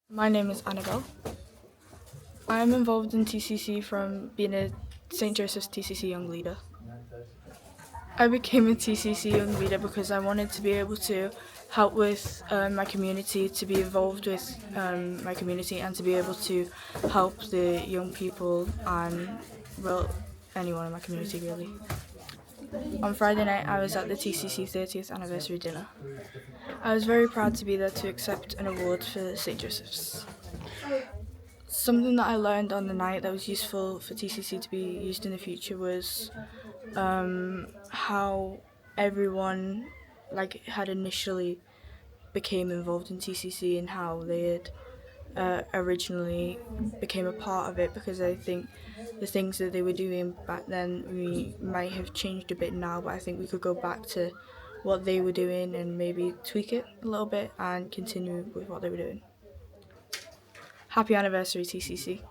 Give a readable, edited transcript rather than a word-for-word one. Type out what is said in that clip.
My name is Annabel. I'm involved in TCC from being a St. Joseph's TCC Young Leader. I became a TCC Young Leader because I wanted to be able to help with my community, to be involved with my community, and to be able to help the young people and, well, anyone in my community really. On Friday night I was at the TCC 30th anniversary dinner. I was very proud to be there to accept an award for St. Joseph's. Something that I learned on the night that was useful for TCC to be used in the future was how everyone had initially became involved in TCC and how they had originally became a part of it, because I think the things that they were doing back then we might have changed a bit now, but I think we could go back to what they were doing and maybe tweak it a little bit and continue with what they were doing. Happy anniversary, TCC.